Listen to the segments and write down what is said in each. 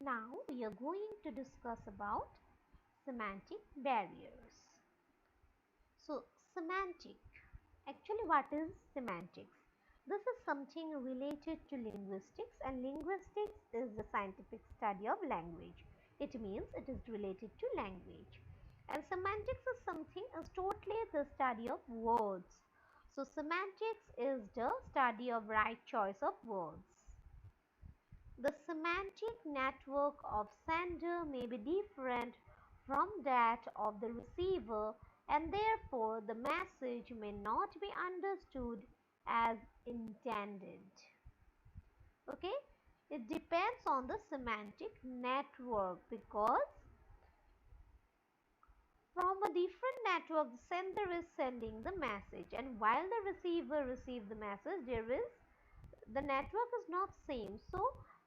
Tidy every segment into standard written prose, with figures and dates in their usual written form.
Now we are going to discuss about semantic barriers. So semantic, actually what is semantics? This is something related to linguistics, and linguistics is the scientific study of language. It means it is related to language. And semantics is totally the study of words. So semantics is the study of right choice of words. The semantic network of sender may be different from that of the receiver, and therefore the message may not be understood as intended. Okay, it depends on the semantic network, because from a different network the sender is sending the message, and while the receiver receives the message, the network is not same, so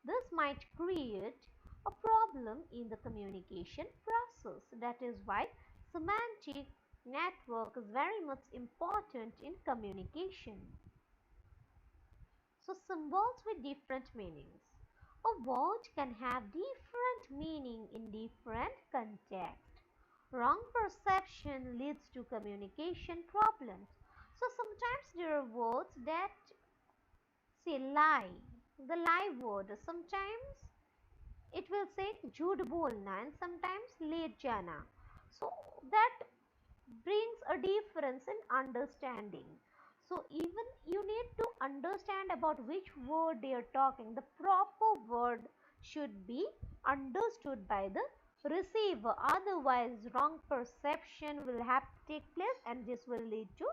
this might create a problem in the communication process. That is why semantic network is very much important in communication. So symbols with different meanings. A word can have different meaning in different contexts. Wrong perception leads to communication problems. So sometimes there are words that say lie, the lie word. Sometimes it will say jhoot bolna and sometimes le jana. So that brings a difference in understanding. So even you need to understand about which word they are talking. The proper word should be understood by the receiver. Otherwise wrong perception will have to take place, and this will lead to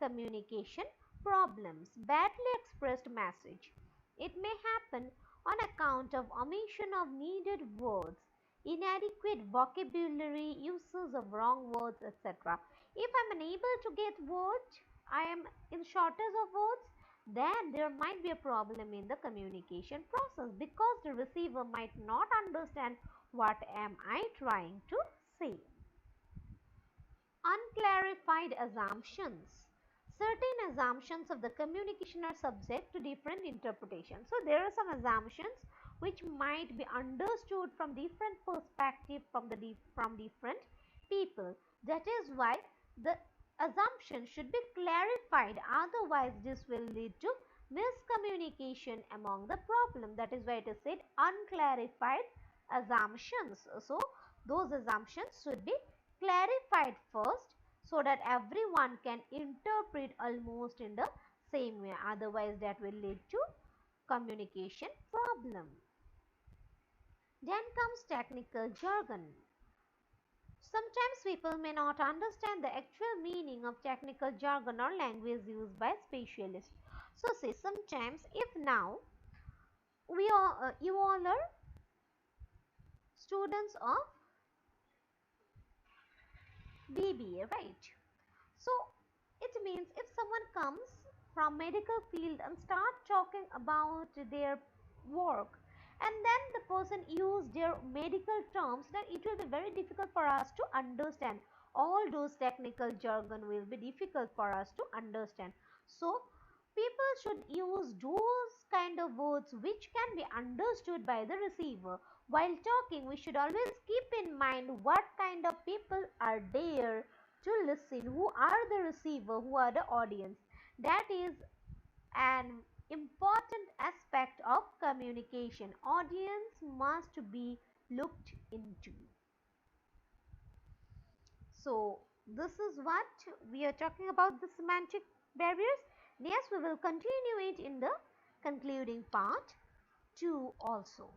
communication problems. Badly expressed message. It may happen on account of omission of needed words, inadequate vocabulary, uses of wrong words, etc. If I am unable to get words, I am in shortage of words, then there might be a problem in the communication process, because the receiver might not understand what am I trying to say. Unclarified assumptions. Certain assumptions of the communication are subject to different interpretations. So there are some assumptions which might be understood from different perspectives from different people. That is why the assumption should be clarified, otherwise this will lead to miscommunication among the problem. That is why it is said unclarified assumptions. So those assumptions should be clarified first, so that everyone can interpret almost in the same way, otherwise that will lead to communication problem. Then comes technical jargon. Sometimes people may not understand the actual meaning of technical jargon or language used by specialists. So say sometimes, if now you all are students of BBA, right? So it means if someone comes from medical field and start talking about their work, and then the person use their medical terms, then it will be very difficult for us to understand. All those technical jargon will be difficult for us to understand. So people should use those kind of words which can be understood by the receiver. While talking, we should always keep in mind what kind of people are there to listen, who are the receiver, who are the audience. That is an important aspect of communication. Audience must be looked into. So this is what we are talking about, the semantic barriers. Yes, we will continue it in the concluding part 2 also.